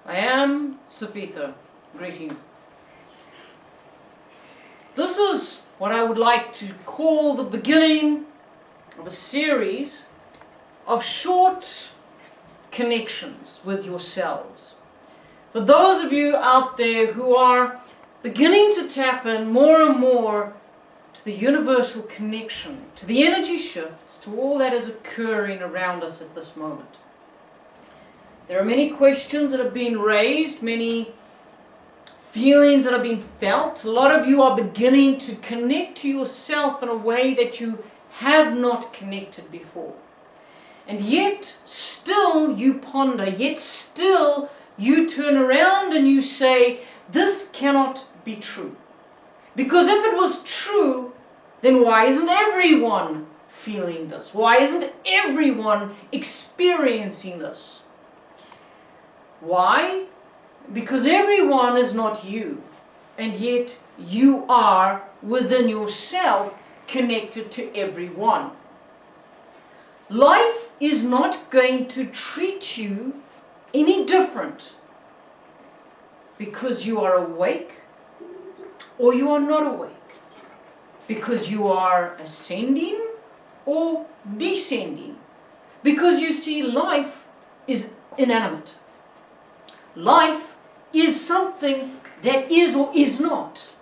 I am Cifehtr. Greetings. This is what I would like to call the beginning of a series of short connections with yourselves. For those of you out there who are beginning to tap in more and more to the universal connection, to the energy shifts, to all that is occurring around us at this moment. There are many questions that have been raised, many feelings that have been felt. A lot of you are beginning to connect to yourself in a way that you have not connected before. And yet still you ponder, yet still you turn around and you say, this cannot be true. Because if it was true, then why isn't everyone feeling this? Why isn't everyone experiencing this? Why? Because everyone is not you, and yet you are within yourself connected to everyone. Life is not going to treat you any different because you are awake or you are not awake, because you are ascending or descending, because you see life is inanimate. Life is something that is or is not.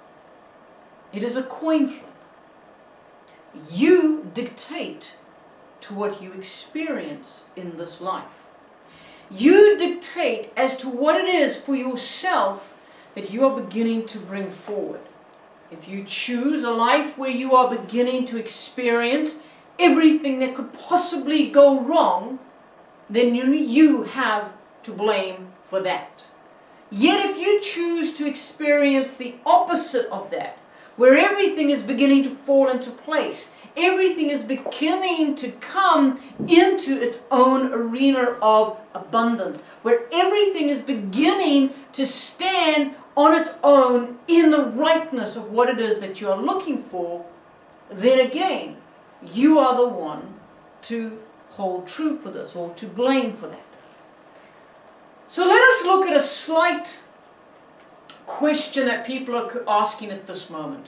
It is a coin flip. You dictate to what you experience in this life. You dictate as to what it is for yourself that you are beginning to bring forward. If you choose a life where you are beginning to experience everything that could possibly go wrong, then you have to blame for that. Yet if you choose to experience the opposite of that, where everything is beginning to fall into place, everything is beginning to come into its own arena of abundance, where everything is beginning to stand on its own in the rightness of what it is that you are looking for, then again, you are the one to hold true for this or to blame for that. So let us look at a slight question that people are asking at this moment.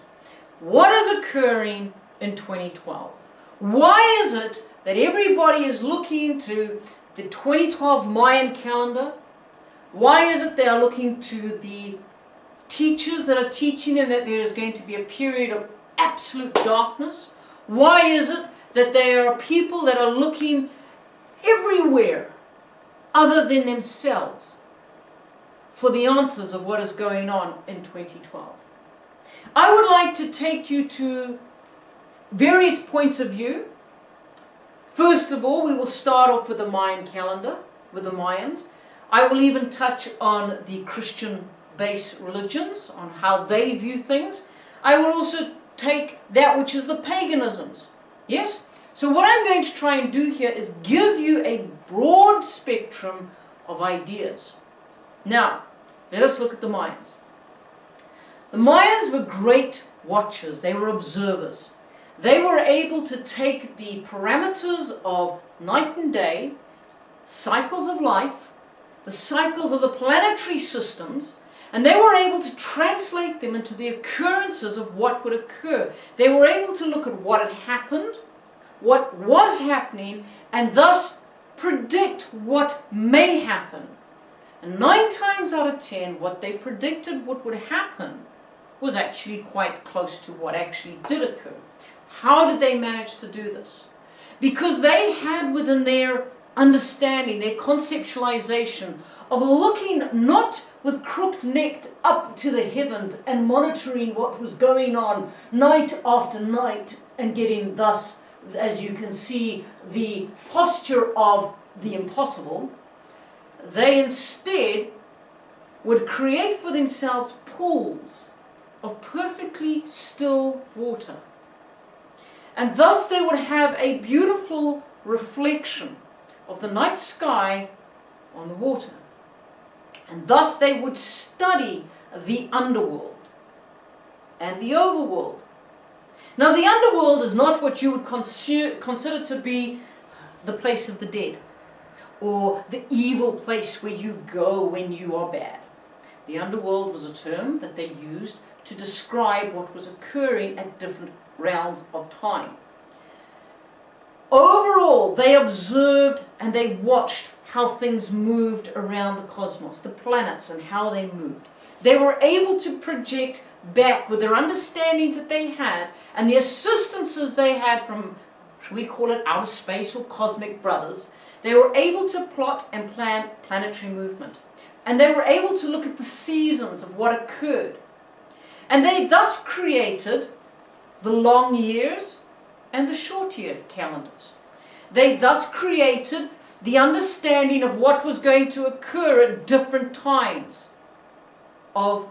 What is occurring in 2012? Why is it that everybody is looking to the 2012 Mayan calendar? Why is it they are looking to the teachers that are teaching them that there is going to be a period of absolute darkness? Why is it that there are people that are looking everywhere other than themselves for the answers of what is going on in 2012? I would like to take you to various points of view. First of all, we will start off with the Mayan calendar, with the Mayans. I will even touch on the Christian-based religions, on how they view things. I will also take that which is the paganisms. Yes? So what I'm going to try and do here is give you a broad spectrum of ideas. Now, let us look at the Mayans. The Mayans were great watchers. They were observers. They were able to take the parameters of night and day, cycles of life, the cycles of the planetary systems, and they were able to translate them into the occurrences of what would occur. They were able to look at what had happened, what was happening, and thus predict what may happen. And 9 times out of 10, what they predicted what would happen was actually quite close to what actually did occur. How did they manage to do this? Because they had within their understanding, their conceptualization of looking not with crooked neck up to the heavens and monitoring what was going on night after night and getting thus, as you can see, the posture of the impossible. They instead would create for themselves pools of perfectly still water. And thus they would have a beautiful reflection of the night sky on the water. And thus they would study the underworld and the overworld. Now the underworld is not what you would consider to be the place of the dead. or the evil place where you go when you are bad. The underworld was a term that they used to describe what was occurring at different rounds of time. Overall, they observed and they watched how things moved around the cosmos, the planets and how they moved. They were able to project back with their understandings that they had and the assistances they had from, should we call it outer space or cosmic brothers. They were able to plot and plan planetary movement. And they were able to look at the seasons of what occurred. And they thus created the long years and the short year calendars. They thus created the understanding of what was going to occur at different times of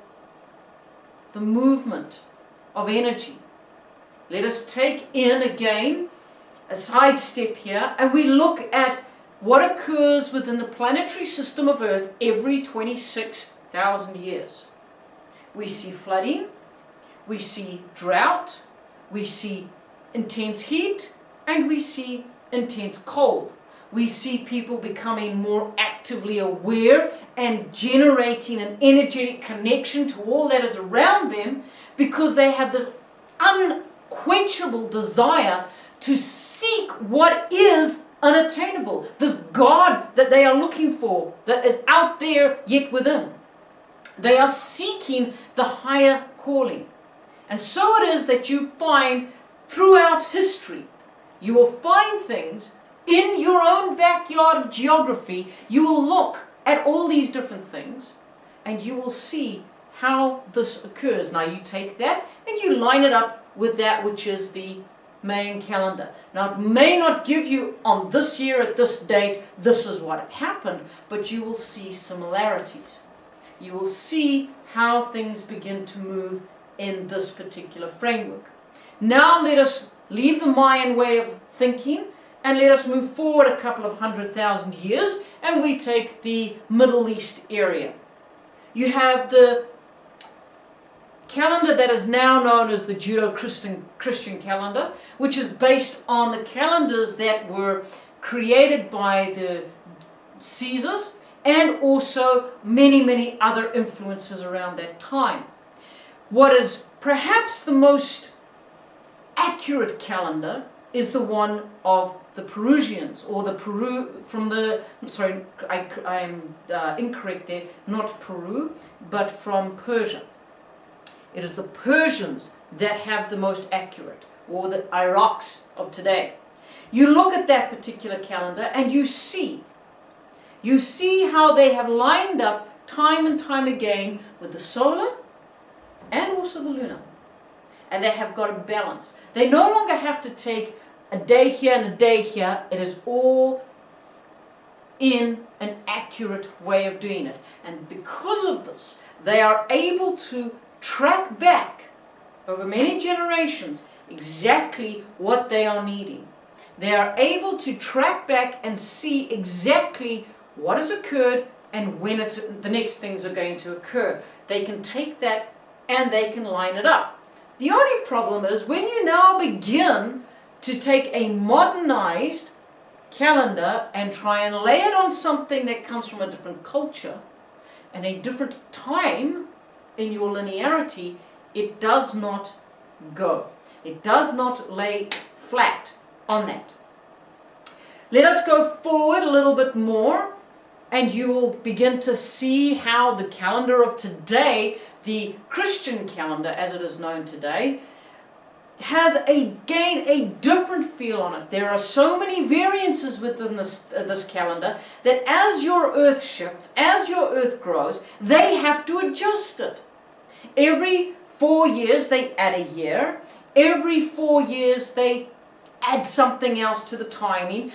the movement of energy. Let us take in again a sidestep here, and we look at what occurs within the planetary system of Earth every 26,000 years. We see flooding, we see drought, we see intense heat, and we see intense cold. We see people becoming more actively aware and generating an energetic connection to all that is around them because they have this unquenchable desire to seek what is unattainable, this God that they are looking for, that is out there yet within. They are seeking the higher calling. And so it is that you find throughout history, you will find things in your own backyard of geography. You will look at all these different things and you will see how this occurs. Now you take that and you line it up with that which is the Mayan calendar. Now it may not give you on this year at this date, this is what happened, but you will see similarities. You will see how things begin to move in this particular framework. Now let us leave the Mayan way of thinking and let us move forward a couple of 100,000 years and we take the Middle East area. You have the calendar that is now known as the Judeo-Christian calendar, which is based on the calendars that were created by the Caesars and also many other influences around that time. What is perhaps the most accurate calendar is the one of the Perusians, or the I'm incorrect there, not Peru, but from Persia. It is the Persians that have the most accurate, or the Iraqs of today. You look at that particular calendar and you see how they have lined up time and time again with the solar and also the lunar. And they have got a balance. They no longer have to take a day here and a day here. It is all in an accurate way of doing it. And because of this, they are able to track back over many generations exactly what they are needing. They are able to track back and see exactly what has occurred and when the next things are going to occur. They can take that and they can line it up. The only problem is when you now begin to take a modernized calendar and try and lay it on something that comes from a different culture and a different time in your linearity, it does not go. It does not lay flat on that. Let us go forward a little bit more and you will begin to see how the calendar of today, the Christian calendar as it is known today, has a different feel on it. There are so many variances within this calendar that as your earth shifts, as your earth grows, they have to adjust it. Every 4 years they add a year. Every 4 years they add something else to the timing.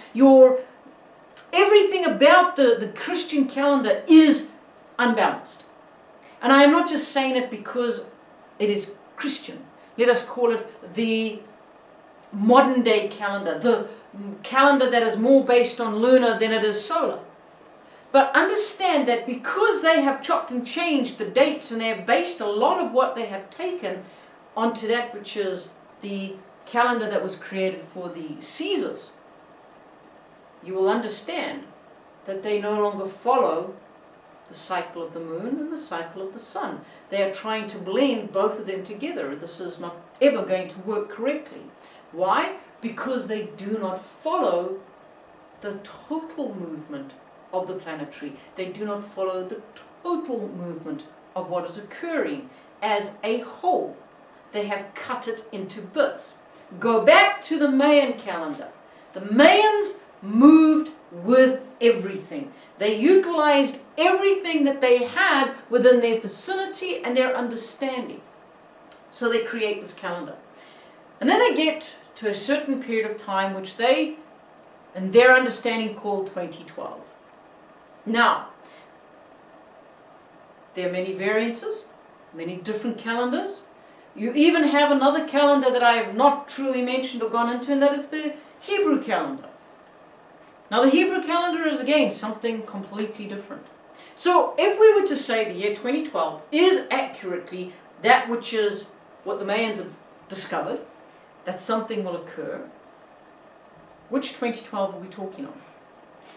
Everything about the Christian calendar is unbalanced. And I am not just saying it because it is Christian. Let us call it the modern day calendar, the calendar that is more based on lunar than it is solar. But understand that because they have chopped and changed the dates and they have based a lot of what they have taken onto that which is the calendar that was created for the Caesars, you will understand that they no longer follow the cycle of the moon and the cycle of the sun. They are trying to blend both of them together. This is not ever going to work correctly. Why? Because they do not follow the total movement of the planetary. They do not follow the total movement of what is occurring as a whole. They have cut it into bits. Go back to the Mayan calendar. The Mayans moved with everything. They utilized everything that they had within their vicinity and their understanding. So they create this calendar. And then they get to a certain period of time which they, in their understanding, call 2012. Now, there are many variances, many different calendars. You even have another calendar that I have not truly mentioned or gone into, and that is the Hebrew calendar. Now the Hebrew calendar is again something completely different. So if we were to say the year 2012 is accurately that which is what the Mayans have discovered, that something will occur, which 2012 are we talking on?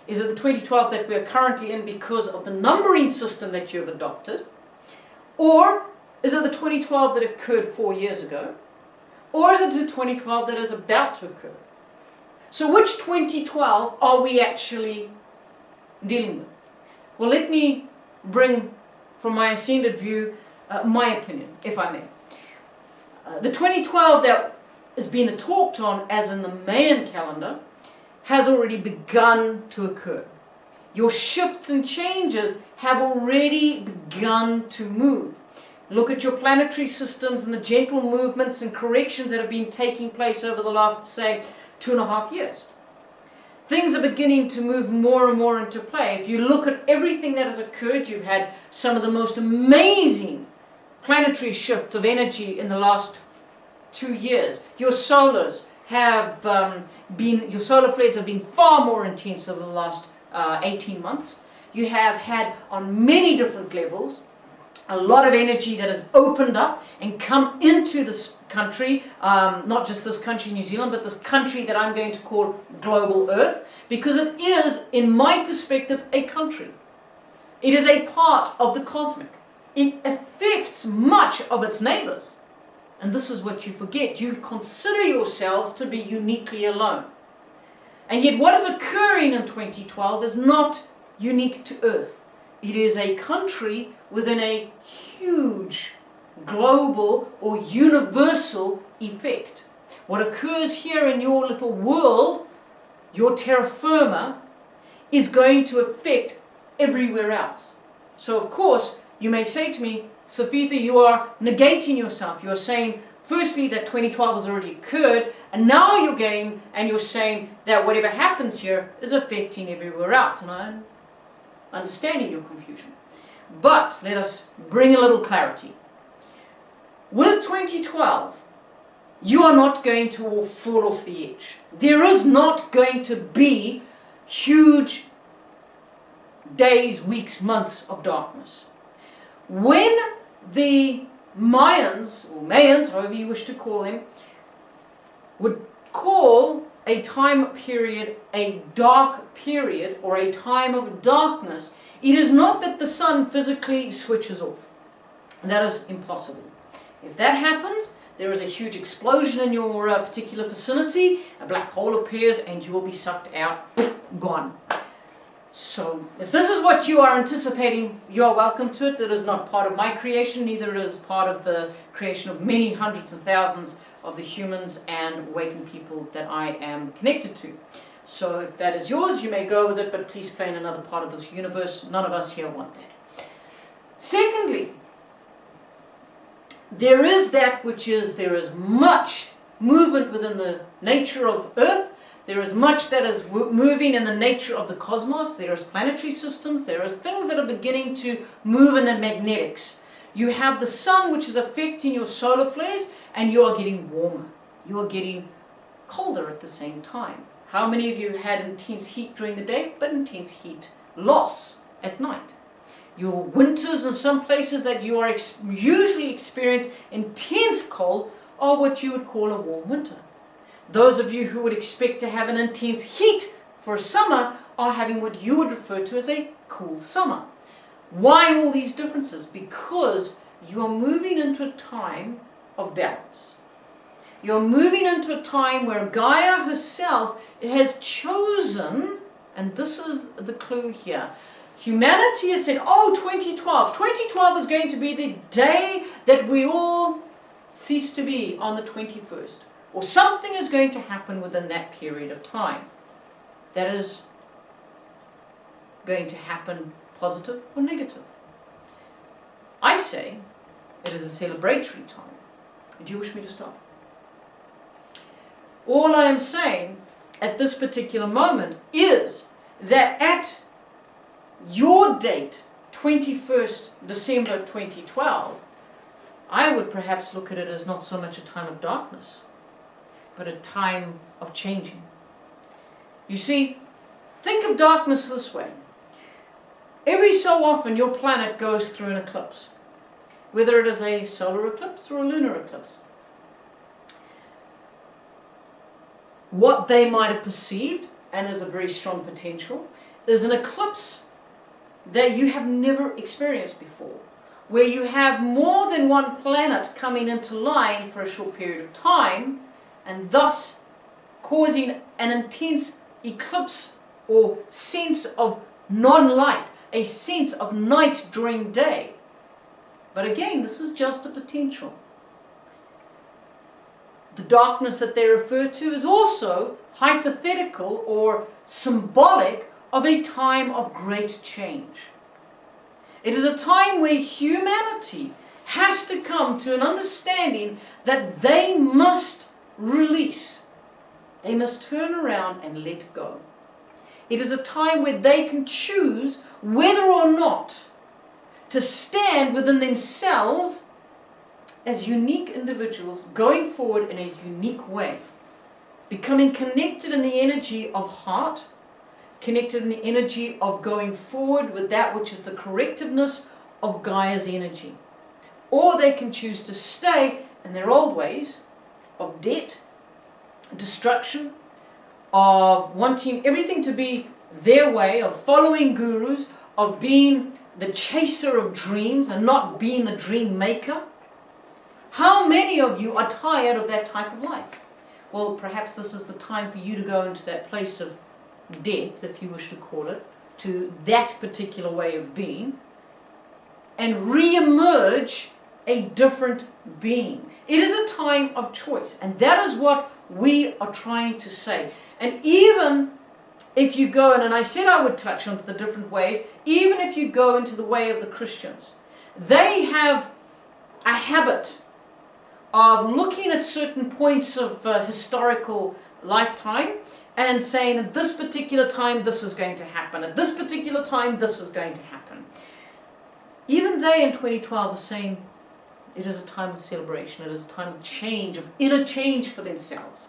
Is it the 2012 that we are currently in because of the numbering system that you have adopted? Or is it the 2012 that occurred 4 years ago? Or is it the 2012 that is about to occur? So which 2012 are we actually dealing with? Well, let me bring, from my ascended view, my opinion, if I may. The 2012 that is being talked on, as in the Mayan calendar, has already begun to occur. Your shifts and changes have already begun to move. Look at your planetary systems and the gentle movements and corrections that have been taking place over the last, say, 2.5 years. Things are beginning to move more and more into play. If you look at everything that has occurred, you've had some of the most amazing planetary shifts of energy in the last 2 years. Your solars have your solar flares have been far more intense over the last 18 months. You have had, on many different levels, a lot of energy that has opened up and come into this country, not just this country, New Zealand, but this country that I'm going to call global Earth, because it is, in my perspective, a country. It is a part of the cosmic. It affects much of its neighbors. And this is what you forget. You consider yourselves to be uniquely alone. And yet what is occurring in 2012 is not unique to Earth. It is a country within a huge global or universal effect. What occurs here in your little world, your terra firma, is going to affect everywhere else. So of course, you may say to me, Cifehtr, you are negating yourself. You are saying, firstly, that 2012 has already occurred, and now you're going and you're saying that whatever happens here is affecting everywhere else. And I'm understanding your confusion. But let us bring a little clarity. With 2012, you are not going to all fall off the edge. There is not going to be huge days, weeks, months of darkness. When the Mayans, or Mayans, however you wish to call them, would call a time period a dark period or a time of darkness, it is not that the sun physically switches off. That is impossible. If that happens, there is a huge explosion in your particular vicinity, a black hole appears and you will be sucked out, gone. So, if this is what you are anticipating, you are welcome to it. It is not part of my creation, neither is part of the creation of many hundreds of thousands of the humans and awakened people that I am connected to. So if that is yours, you may go with it, but please play in another part of this universe. None of us here want that. Secondly, there is that which is, there is much movement within the nature of Earth. There is much that is moving in the nature of the cosmos. There is planetary systems. There is things that are beginning to move in the magnetics. You have the sun, which is affecting your solar flares, and you are getting warmer. You are getting colder at the same time. How many of you had intense heat during the day, but intense heat loss at night? Your winters in some places that you are usually experience intense cold are what you would call a warm winter. Those of you who would expect to have an intense heat for summer are having what you would refer to as a cool summer. Why all these differences? Because you are moving into a time of balance. You're moving into a time where Gaia herself has chosen, and this is the clue here, humanity has said, oh, 2012. 2012 is going to be the day that we all cease to be on the 21st. Or something is going to happen within that period of time. That is going to happen positive or negative. I say it is a celebratory time. Do you wish me to stop? All I am saying at this particular moment is that at your date, 21st December 2012, I would perhaps look at it as not so much a time of darkness, but a time of changing. You see, think of darkness this way. Every so often your planet goes through an eclipse, whether it is a solar eclipse or a lunar eclipse. What they might have perceived, and is a very strong potential, is an eclipse that you have never experienced before, where you have more than one planet coming into line for a short period of time, and thus causing an intense eclipse or sense of non-light, a sense of night during day. But again, this is just a potential. The darkness that they refer to is also hypothetical or symbolic of a time of great change. It is a time where humanity has to come to an understanding that they must release. They must turn around and let go. It is a time where they can choose whether or not to stand within themselves as unique individuals, going forward in a unique way, becoming connected in the energy of heart, connected in the energy of going forward with that which is the correctiveness of Gaia's energy. Or they can choose to stay in their old ways of debt, destruction, of wanting everything to be their way, of following gurus, of being the chaser of dreams and not being the dream maker. How many of you are tired of that type of life? Well, perhaps this is the time for you to go into that place of death, if you wish to call it, to that particular way of being, and re-emerge a different being. It is a time of choice, and that is what we are trying to say. And even if you go, and I said I would touch on the different ways, even if you go into the way of the Christians, they have a habit of looking at certain points of historical lifetime and saying at this particular time this is going to happen, at this particular time this is going to happen. Even they in 2012 are saying it is a time of celebration, it is a time of change, of inner change for themselves.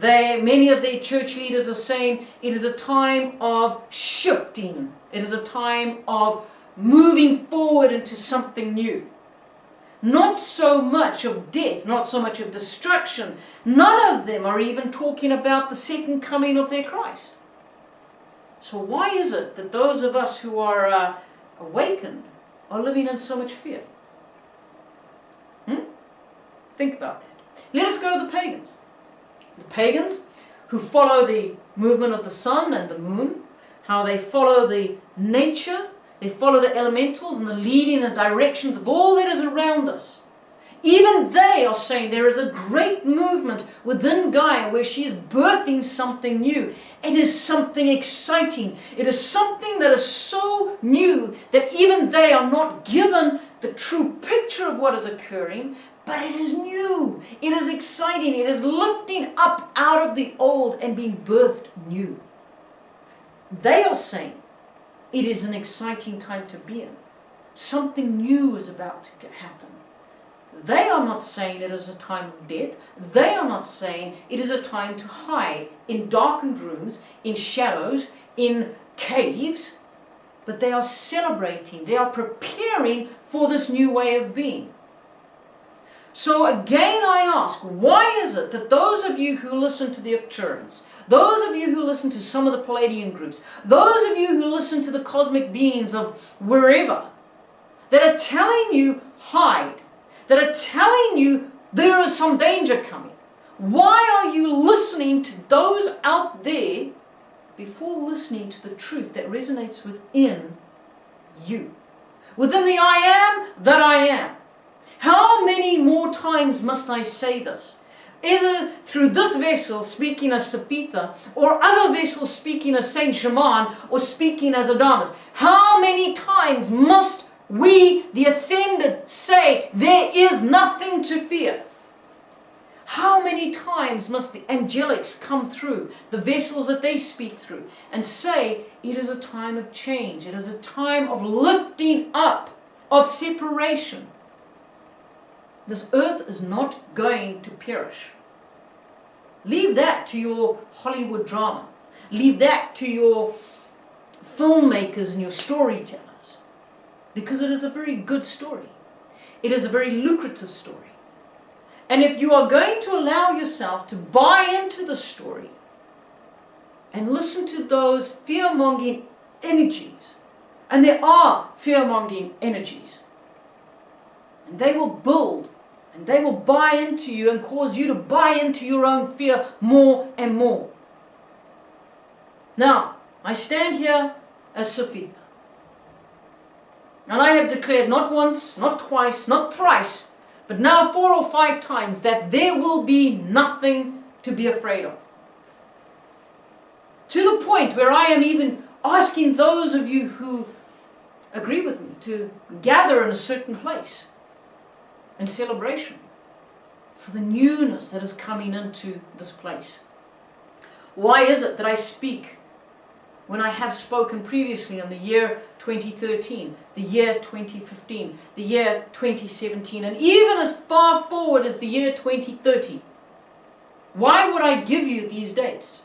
Many of their church leaders are saying it is a time of shifting, it is a time of moving forward into something new. Not so much of death, not so much of destruction. None of them are even talking about the second coming of their Christ. So why is it that those of us who are awakened are living in so much fear? Think about that. Let us go to the pagans. The pagans who follow the movement of the sun and the moon, how they follow the nature, they follow the elementals and the leading the directions of all that is around us. Even they are saying there is a great movement within Gaia where she is birthing something new. It is something exciting. It is something that is so new that even they are not given the true picture of what is occurring, but it is new. It is exciting. It is lifting up out of the old and being birthed new. They are saying it is an exciting time to be in. Something new is about to happen. They are not saying it is a time of death. They are not saying it is a time to hide in darkened rooms, in shadows, in caves. But they are celebrating. They are preparing for this new way of being. So again I ask, why is it that those of you who listen to the Arcturians, those of you who listen to some of the Palladian groups, those of you who listen to the cosmic beings of wherever, that are telling you hide, that are telling you there is some danger coming, why are you listening to those out there before listening to the truth that resonates within you? Within the I am that I am. How many more times must I say this? Either through this vessel speaking as Cifehtr, or other vessels speaking as St Germain, or speaking as Adamus. How many times must we, the ascended, say there is nothing to fear? How many times must the angelics come through, the vessels that they speak through, and say it is a time of change, it is a time of lifting up, of separation. This earth is not going to perish. Leave that to your Hollywood drama. Leave that to your filmmakers and your storytellers. Because it is a very good story. It is a very lucrative story. And if you are going to allow yourself to buy into the story and listen to those fear-mongering energies, and there are fear-mongering energies, and they will build and they will buy into you and cause you to buy into your own fear more and more. Now, I stand here as Cifehtr, and I have declared not once, not twice, not thrice, but now 4 or 5 times that there will be nothing to be afraid of. To the point where I am even asking those of you who agree with me to gather in a certain place in celebration for the newness that is coming into this place. Why is it that I speak when I have spoken previously in the year 2013, the year 2015, the year 2017, and even as far forward as the year 2030? Why would I give you these dates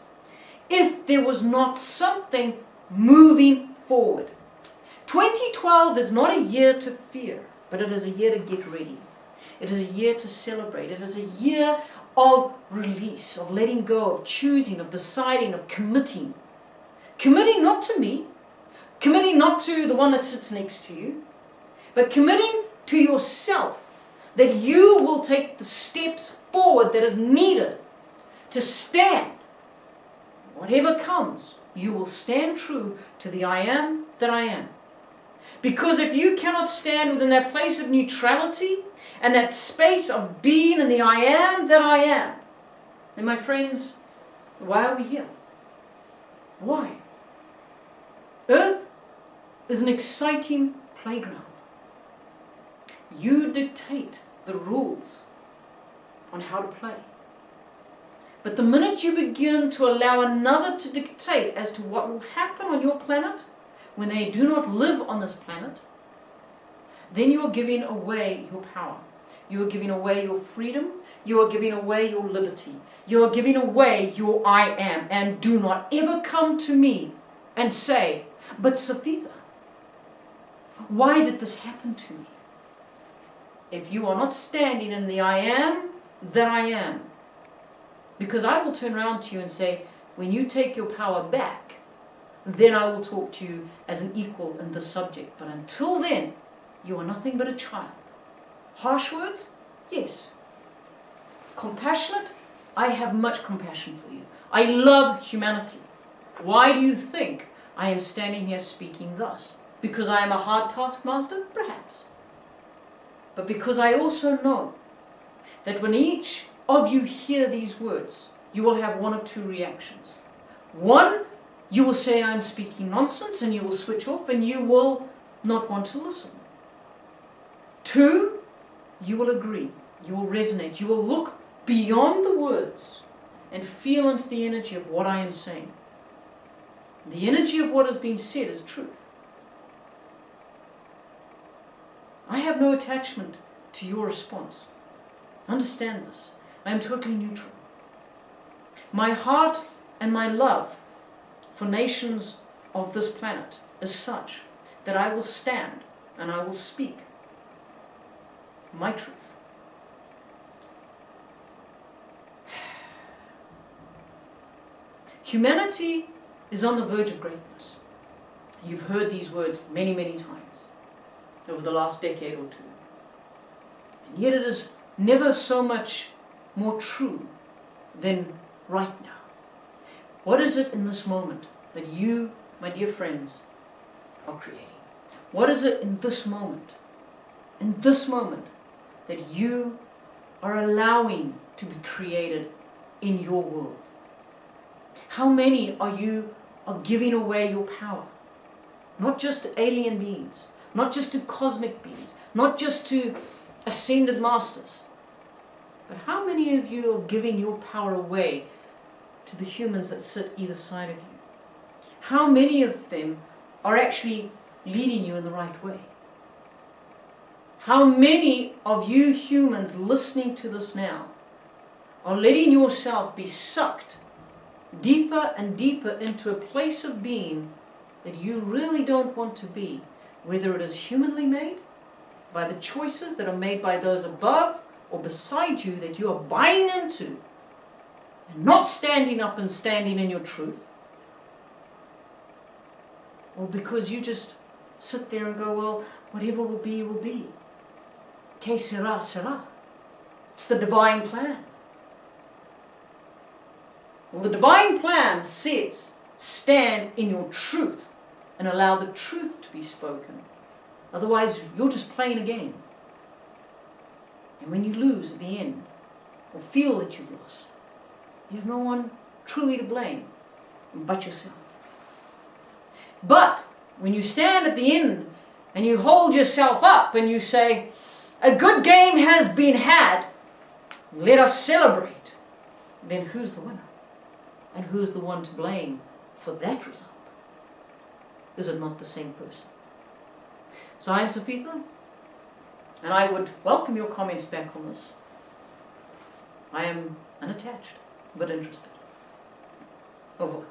if there was not something moving forward? 2012 is not a year to fear, but it is a year to get ready. It is a year to celebrate. It is a year of release, of letting go, of choosing, of deciding, of committing. Committing not to me, committing not to the one that sits next to you, but committing to yourself that you will take the steps forward that is needed to stand. Whatever comes, you will stand true to the I am that I am. Because if you cannot stand within that place of neutrality and that space of being in the I am that I am, then my friends, why are we here? Why? Earth is an exciting playground. You dictate the rules on how to play. But the minute you begin to allow another to dictate as to what will happen on your planet, when they do not live on this planet, then you are giving away your power. You are giving away your freedom. You are giving away your liberty. You are giving away your I am. And do not ever come to me and say, but Cifehtr, why did this happen to me? If you are not standing in the I am that I am, because I will turn around to you and say, when you take your power back, then I will talk to you as an equal in this subject. But until then, you are nothing but a child. Harsh words? Yes. Compassionate? I have much compassion for you. I love humanity. Why do you think I am standing here speaking thus? Because I am a hard taskmaster? Perhaps. But because I also know that when each of you hear these words, you will have one of 2 reactions. One, you will say I'm speaking nonsense, and you will switch off and you will not want to listen. 2, you will agree, you will resonate, you will look beyond the words and feel into the energy of what I am saying. The energy of what has been said is truth. I have no attachment to your response. Understand this. I am totally neutral. My heart and my love for nations of this planet is such that I will stand and I will speak my truth. Humanity is on the verge of greatness. You've heard these words many, many times over the last decade or two. And yet it is never so much more true than right now. What is it in this moment that you, my dear friends, are creating? What is it in this moment that you are allowing to be created in your world? How many are you giving away your power? Not just to alien beings, not just to cosmic beings, not just to ascended masters, but how many of you are giving your power away to the humans that sit either side of you? How many of them are actually leading you in the right way? How many of you humans listening to this now are letting yourself be sucked deeper and deeper into a place of being that you really don't want to be, whether it is humanly made, by the choices that are made by those above or beside you that you are buying into and not standing up and standing in your truth, or because you just sit there and go, well, whatever will be, will be. Que sera, sera. It's the divine plan. Well, the divine plan says, stand in your truth and allow the truth to be spoken. Otherwise, you're just playing a game. And when you lose at the end, or feel that you've lost, you have no one truly to blame but yourself. But when you stand at the end and you hold yourself up and you say, a good game has been had, let us celebrate, then who's the winner? And who's the one to blame for that result? Is it not the same person? So I'm Cifehtr, and I would welcome your comments back on this. I am unattached, but interested. Au revoir.